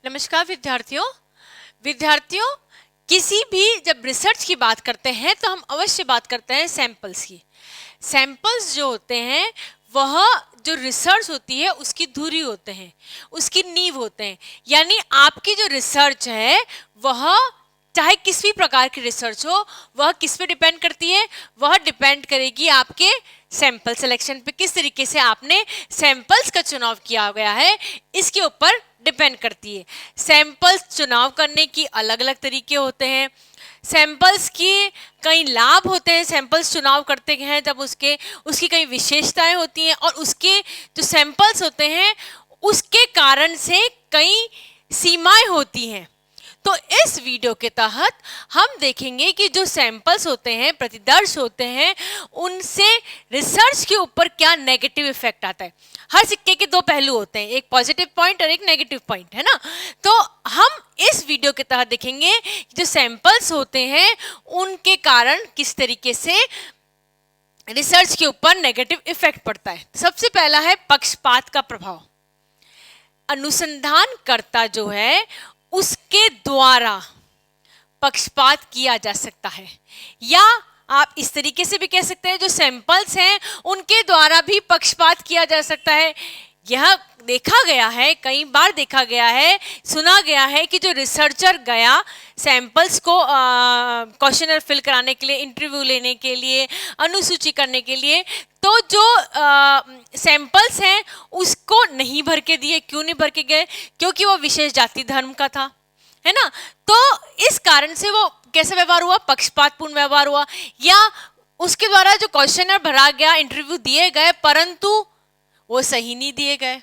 नमस्कार विद्यार्थियों किसी भी जब रिसर्च की बात करते हैं तो हम अवश्य बात करते हैं सैंपल्स की। सैंपल्स जो होते हैं वह जो रिसर्च होती है उसकी धुरी होते हैं, उसकी नींव होते हैं। यानी आपकी जो रिसर्च है वह चाहे किस भी प्रकार की रिसर्च हो वह किस पे डिपेंड करती है, वह डिपेंड करेगी आपके सैंपल सिलेक्शन पे। किस तरीके से आपने सैंपल्स का चुनाव किया गया है इसके ऊपर डिपेंड करती है। सैंपल्स चुनाव करने की अलग अलग तरीके होते हैं। सैंपल्स की कई लाभ होते हैं, सैंपल्स चुनाव करते हैं तब उसकी कई विशेषताएं होती हैं और उसके जो सैंपल्स होते हैं उसके कारण से कई सीमाएं होती हैं। तो इस वीडियो के तहत हम देखेंगे कि जो सैंपल्स होते हैं, प्रतिदर्श होते हैं, उनसे रिसर्च के ऊपर क्या नेगेटिव इफेक्ट आता है। हर सिक्के के दो पहलू होते हैं, एक पॉजिटिव पॉइंट और एक नेगेटिव पॉइंट, है ना। तो हम इस वीडियो के तहत देखेंगे कि जो सैंपल्स होते हैं उनके कारण किस तरीके से रिसर्च के ऊपर नेगेटिव इफेक्ट पड़ता है। सबसे पहला है पक्षपात का प्रभाव। अनुसंधानकर्ता जो है उसके द्वारा पक्षपात किया जा सकता है, या आप इस तरीके से भी कह सकते हैं जो सैंपल्स हैं उनके द्वारा भी पक्षपात किया जा सकता है। यह देखा गया है, कई बार देखा गया है, सुना गया है कि जो रिसर्चर गया सैंपल्स को क्वेश्चनर फिल कराने के लिए, इंटरव्यू लेने के लिए, अनुसूची करने के लिए, तो जो सैंपल्स हैं उसको नहीं भर के दिए। क्यों नहीं भर के गए? क्योंकि वो विशेष जाति धर्म का था, है ना। तो इस कारण से वो कैसा व्यवहार हुआ? पक्षपातपूर्ण व्यवहार हुआ। या उसके द्वारा जो क्वेश्चनर भरा गया, इंटरव्यू दिए गए, परंतु वो सही नहीं दिए गए,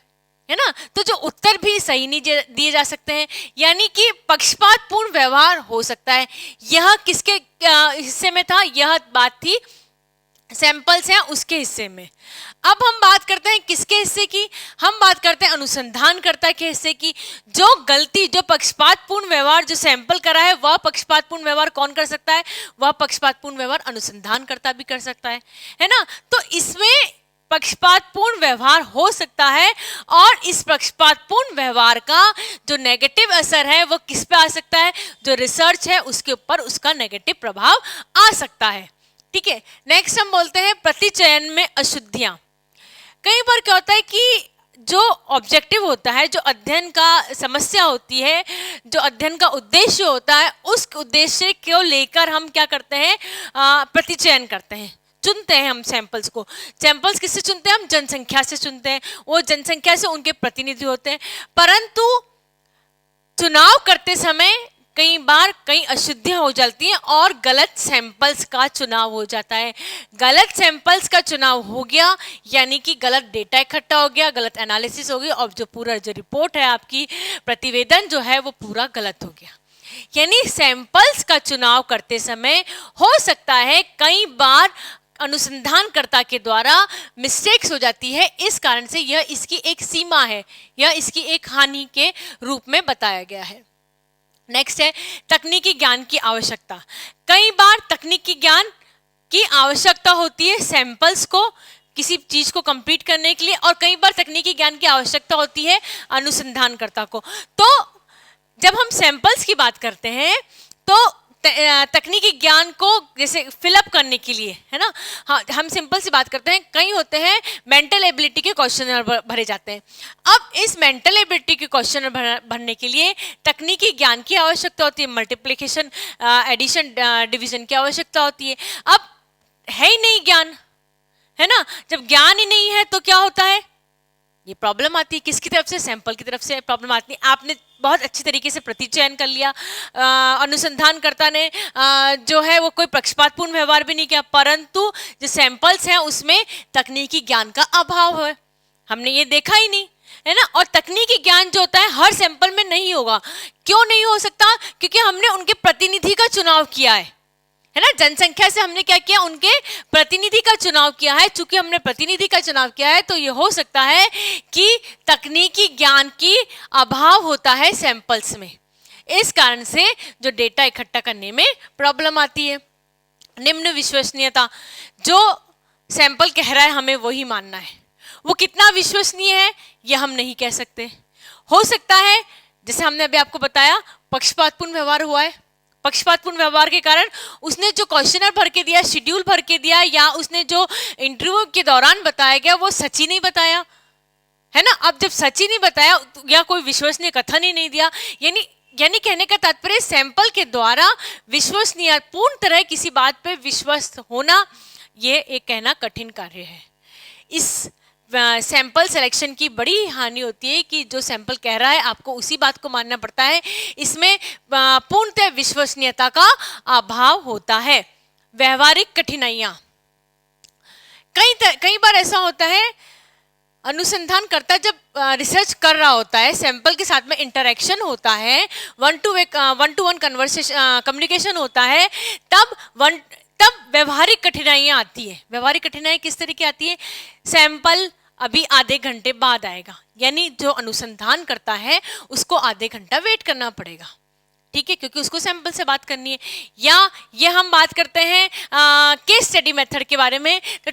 है ना। तो जो उत्तर भी सही नहीं दिए जा सकते हैं, यानी कि पक्षपातपूर्ण व्यवहार हो सकता है। यह किसके हिस्से में था? यह बात थी सैंपल्स हैं उसके हिस्से में। अब हम बात करते हैं किसके हिस्से की? हम बात करते हैं अनुसंधानकर्ता के हिस्से की। जो गलती, जो पक्षपातपूर्ण व्यवहार जो सैंपल करा है, वह पक्षपातपूर्ण व्यवहार कौन कर सकता है? वह पक्षपातपूर्ण व्यवहार अनुसंधानकर्ता भी कर सकता है ना। तो इसमें पक्षपातपूर्ण व्यवहार हो सकता है और इस पक्षपातपूर्ण व्यवहार का जो नेगेटिव असर है वो किस पे आ सकता है? जो रिसर्च है उसके ऊपर उसका नेगेटिव प्रभाव आ सकता है। ठीक है, नेक्स्ट हम बोलते हैं प्रतिचयन में अशुद्धियां। कई बार क्या होता है कि जो ऑब्जेक्टिव होता है, जो अध्ययन का समस्या होती है, जो अध्ययन का उद्देश्य होता है, उस उद्देश्य को लेकर हम क्या करते हैं? प्रतिचयन करते हैं, चुनते हैं हम सैंपल्स को। सैंपल्स किससे चुनते हैं? हम जनसंख्या से चुनते हैं। वो जनसंख्या से उनके प्रतिनिधि होते हैं, परंतु चुनाव करते समय कई बार कई अशुद्धियां हो जाती हैं और गलत सैंपल्स का चुनाव हो जाता है। गलत सैंपल्स का चुनाव हो गया यानी कि गलत डेटा इकट्ठा हो गया, गलत एनालिसिस हो गया और जो पूरा जो रिपोर्ट है, आपकी प्रतिवेदन जो है वो पूरा गलत हो गया। यानी सैंपल्स का चुनाव करते समय हो सकता है कई बार अनुसंधानकर्ता के द्वारा मिस्टेक्स हो जाती है। इस कारण से यह इसकी एक सीमा है, यह इसकी एक हानि के रूप में बताया गया है। नेक्स्ट है तकनीकी ज्ञान की आवश्यकता। कई बार तकनीकी ज्ञान की आवश्यकता होती है सैंपल्स को किसी चीज को कंप्लीट करने के लिए, और कई बार तकनीकी ज्ञान की आवश्यकता होती है अनुसंधानकर्ता को। तो जब हम सैंपल्स की बात करते हैं तो तकनीकी ज्ञान को जैसे फिलअप करने के लिए, है ना, हाँ, हम सिंपल सी बात करते हैं। कई होते हैं मेंटल एबिलिटी के क्वेश्चनर भरे जाते हैं। अब इस मेंटल एबिलिटी के क्वेश्चनर भरने के लिए तकनीकी ज्ञान की आवश्यकता होती है, मल्टीप्लिकेशन, एडिशन, डिवीजन की आवश्यकता होती है। अब है ही नहीं ज्ञान, है ना। जब ज्ञान ही नहीं है तो क्या होता है? ये प्रॉब्लम आती है। किसकी तरफ से? सैंपल की तरफ से प्रॉब्लम आती है। आपने बहुत अच्छी तरीके से प्रतिचयन कर लिया, अनुसंधानकर्ता ने जो है वो कोई पक्षपातपूर्ण व्यवहार भी नहीं किया, परंतु जो सैंपल्स हैं उसमें तकनीकी ज्ञान का अभाव है, हमने ये देखा ही नहीं, है ना। और तकनीकी ज्ञान जो होता है हर सैंपल में नहीं होगा। क्यों नहीं हो सकता? क्योंकि हमने उनके प्रतिनिधि का चुनाव किया है ना। जनसंख्या से हमने क्या किया? उनके प्रतिनिधि का चुनाव किया है। चूंकि हमने प्रतिनिधि का चुनाव किया है तो ये हो सकता है कि तकनीकी ज्ञान की अभाव होता है सैंपल्स में। इस कारण से जो डेटा इकट्ठा करने में प्रॉब्लम आती है। निम्न विश्वसनीयता, जो सैंपल कह रहा है हमें वही मानना है। वो कितना विश्वसनीय है यह हम नहीं कह सकते। हो सकता है जैसे हमने अभी आपको बताया, पक्षपातपूर्ण व्यवहार हुआ है। पक्षपातपूर्ण व्यवहार के कारण उसने जो क्वेश्चनर भर के दिया, शेड्यूल भर के दिया, या उसने जो इंटरव्यू के दौरान बताया गया वो सच ही नहीं बताया, है ना। अब जब सच ही नहीं बताया या कोई विश्वसनीय कथन ही नहीं दिया, यानी कहने का तात्पर्य सैंपल के द्वारा विश्वसनीय पूर्ण तरह किसी बात पे विश्वास होना, ये एक कहना कठिन कार्य है। इस सैंपल सिलेक्शन की बड़ी हानि होती है कि जो सैंपल कह रहा है आपको उसी बात को मानना पड़ता है। इसमें पूर्णतः विश्वसनीयता का अभाव होता है। व्यवहारिक कठिनाइयां, कई बार ऐसा होता है, अनुसंधान करता जब रिसर्च कर रहा होता है, सैंपल के साथ में इंटरेक्शन होता है, one two one conversation communication होता है, तब व्यवहारिक कठिनाइयां आती है। व्यवहारिक कठिनाई किस तरह की आती है? सैंपल अभी आधे घंटे बाद आएगा, यानी जो अनुसंधान करता है उसको आधे घंटा वेट करना पड़ेगा, ठीक है, क्योंकि उसको सैंपल से बात करनी है। या ये हम बात करते हैं केस स्टडी मेथड के बारे में, तो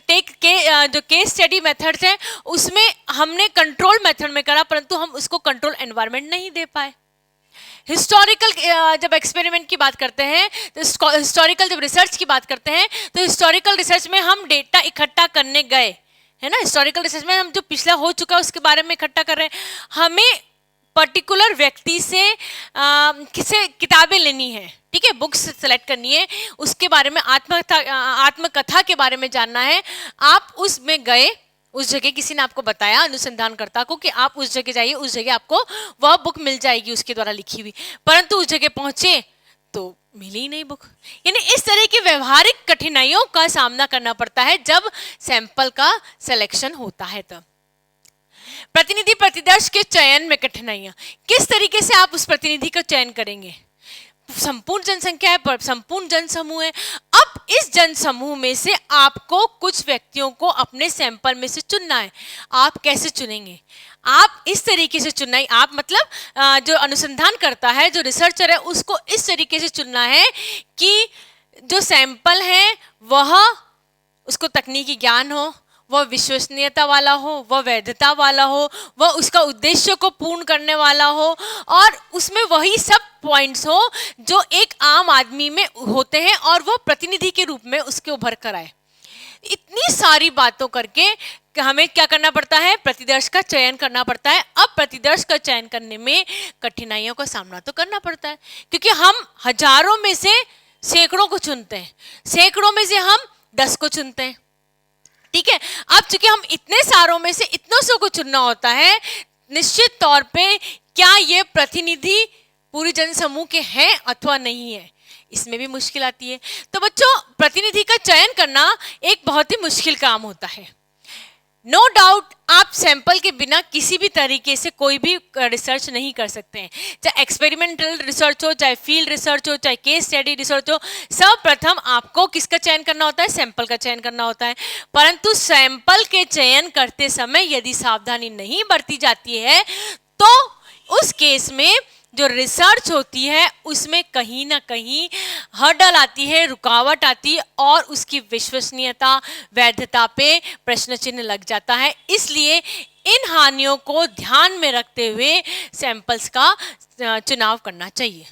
जो केस स्टडी मेथड्स हैं उसमें हमने कंट्रोल मेथड में करा, परंतु हम उसको कंट्रोल एनवायरनमेंट नहीं दे पाए। हिस्टोरिकल जब एक्सपेरिमेंट की बात करते हैं, तो हिस्टोरिकल जब रिसर्च की बात करते हैं, तो हिस्टोरिकल रिसर्च में हम डेटा इकट्ठा करने गए, है ना। हिस्टोरिकल रिसर्च में हम जो पिछला हो चुका है उसके बारे में इकट्ठा कर रहे हैं। हमें पर्टिकुलर व्यक्ति से किसे किताबें लेनी है, ठीक है, बुक्स सेलेक्ट करनी है, उसके बारे में आत्मकथा के बारे में जानना है। आप उसमें गए, उस जगह किसी ने आपको बताया अनुसंधानकर्ता को कि आप उस जगह जाइए, उस जगह आपको वह बुक मिल जाएगी उसके द्वारा लिखी हुई, परंतु उस जगह पहुंचे तो मिली ही नहीं बुक। यानी इस तरह की व्यवहारिक कठिनाइयों का सामना करना पड़ता है जब सैंपल का सिलेक्शन होता है। तब प्रतिनिधि प्रतिदर्श के चयन में कठिनाइयां, किस तरीके से आप उस प्रतिनिधि का चयन करेंगे? संपूर्ण जनसंख्या है, संपूर्ण जनसमूह है। अब इस जनसमूह में से आपको कुछ व्यक्तियों को अपने सैंपल में से चुनना है। आप कैसे चुनेंगे? आप इस तरीके से चुनना है, आप मतलब जो अनुसंधान करता है, जो रिसर्चर है, उसको इस तरीके से चुनना है कि जो सैंपल है वह, उसको तकनीकी ज्ञान हो, वह विश्वसनीयता वाला हो, वह वैधता वाला हो, वह उसका उद्देश्य को पूर्ण करने वाला हो, और उसमें वही सब पॉइंट्स हो जो एक आम आदमी में होते हैं, और वह प्रतिनिधि के रूप में उसके उभर कर आए। इतनी सारी बातों करके हमें क्या करना पड़ता है? प्रतिदर्श का चयन करना पड़ता है। अब प्रतिदर्श का चयन करने में कठिनाइयों का सामना तो करना पड़ता है, क्योंकि हम हजारों में से सैकड़ों को चुनते हैं, सैकड़ों में से हम 10 को चुनते हैं, ठीक है। अब चूंकि हम इतने सारों में से इतनों सौ को चुनना होता है, निश्चित तौर पे क्या ये प्रतिनिधि पूरी जनसमूह के हैं अथवा नहीं है, इसमें भी मुश्किल आती है। तो बच्चों, प्रतिनिधि का चयन करना एक बहुत ही मुश्किल काम होता है। नो डाउट आप सैंपल के बिना किसी भी तरीके से कोई भी रिसर्च नहीं कर सकते हैं, चाहे एक्सपेरिमेंटल रिसर्च हो, चाहे फील्ड रिसर्च हो, चाहे केस स्टडी रिसर्च हो। सर्वप्रथम आपको किसका चयन करना होता है? सैंपल का चयन करना होता है। परंतु सैंपल के चयन करते समय यदि सावधानी नहीं बरती जाती है तो उस केस में जो रिसर्च होती है उसमें कहीं ना कहीं हर्डल आती है, रुकावट आती है, और उसकी विश्वसनीयता, वैधता पे प्रश्न चिन्ह लग जाता है। इसलिए इन हानियों को ध्यान में रखते हुए सैंपल्स का चुनाव करना चाहिए।